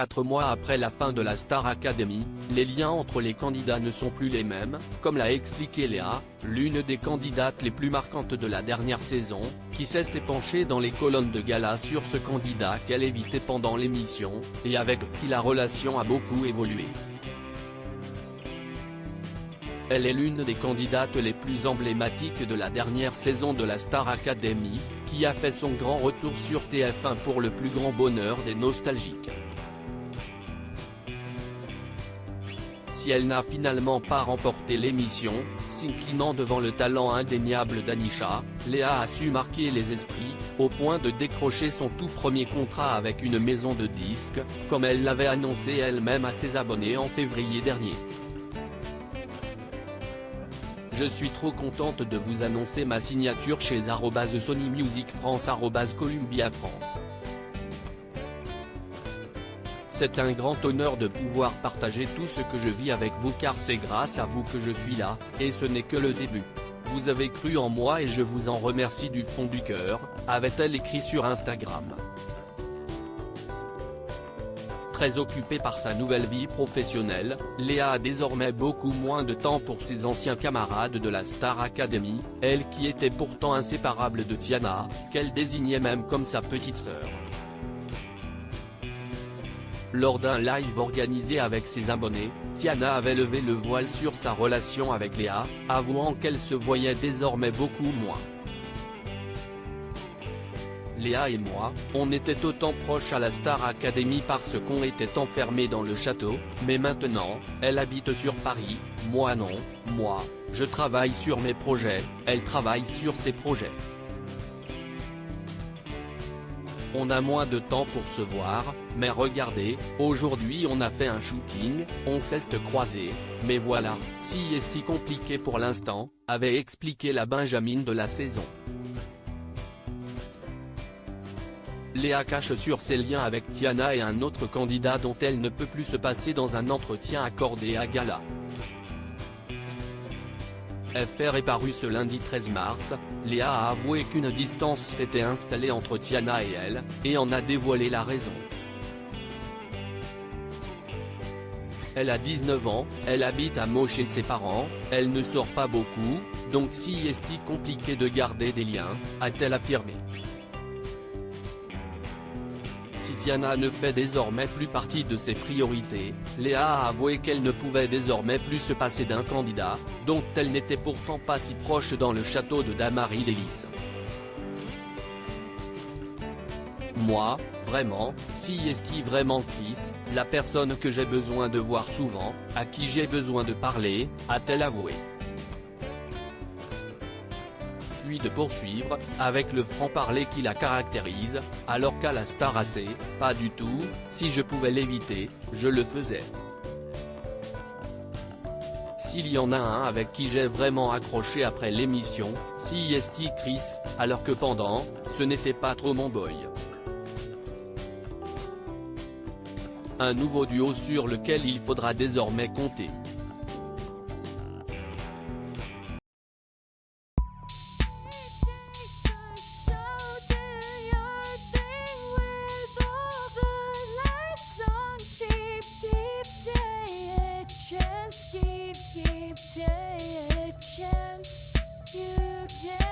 4 mois après la fin de la Star Academy, les liens entre les candidats ne sont plus les mêmes, comme l'a expliqué Léa, l'une des candidates les plus marquantes de la dernière saison, qui s'est penchée dans les colonnes de gala sur ce candidat qu'elle évitait pendant l'émission, et avec qui la relation a beaucoup évolué. Elle est l'une des candidates les plus emblématiques de la dernière saison de la Star Academy, qui a fait son grand retour sur TF1 pour le plus grand bonheur des nostalgiques. Si elle n'a finalement pas remporté l'émission, s'inclinant devant le talent indéniable d'Anisha, Léa a su marquer les esprits, au point de décrocher son tout premier contrat avec une maison de disques, comme elle l'avait annoncé elle-même à ses abonnés en février dernier. Je suis trop contente de vous annoncer ma signature chez @Sony Music France @Columbia France. C'est un grand honneur de pouvoir partager tout ce que je vis avec vous car c'est grâce à vous que je suis là, et ce n'est que le début. Vous avez cru en moi et je vous en remercie du fond du cœur, avait-elle écrit sur Instagram. Très occupée par sa nouvelle vie professionnelle, Léa a désormais beaucoup moins de temps pour ses anciens camarades de la Star Academy, elle qui était pourtant inséparable de Tiana, qu'elle désignait même comme sa petite sœur. Lors d'un live organisé avec ses abonnés, Tiana avait levé le voile sur sa relation avec Léa, avouant qu'elle se voyait désormais beaucoup moins. Léa et moi, on était autant proches à la Star Academy parce qu'on était enfermés dans le château, mais maintenant, elle habite sur Paris, moi non, moi, je travaille sur mes projets, elle travaille sur ses projets. On a moins de temps pour se voir, mais regardez, aujourd'hui on a fait un shooting, on s'est croisés, mais voilà, si est compliqué pour l'instant, avait expliqué la Benjamine de la saison. Léa cache sur ses liens avec Tiana et un autre candidat dont elle ne peut plus se passer dans un entretien accordé à Gala. FR est paru ce lundi 13 mars, Léa a avoué qu'une distance s'était installée entre Tiana et elle, et en a dévoilé la raison. Elle a 19 ans, elle habite à Meaux chez ses parents, elle ne sort pas beaucoup, donc si est compliqué de garder des liens, a-t-elle affirmé. Si Tiana ne fait désormais plus partie de ses priorités, Léa a avoué qu'elle ne pouvait désormais plus se passer d'un candidat, dont elle n'était pourtant pas si proche dans le château de Damary Lélis. Moi, vraiment, si est vraiment Chris, la personne que j'ai besoin de voir souvent, à qui j'ai besoin de parler, a-t-elle avoué. Puis de poursuivre, avec le franc-parler qui la caractérise, alors qu'à la Star AC, pas du tout, si je pouvais l'éviter, je le faisais. S'il y en a un avec qui j'ai vraiment accroché après l'émission, si est Chris, alors que pendant, ce n'était pas trop mon boy. Un nouveau duo sur lequel il faudra désormais compter. Take a chance, you can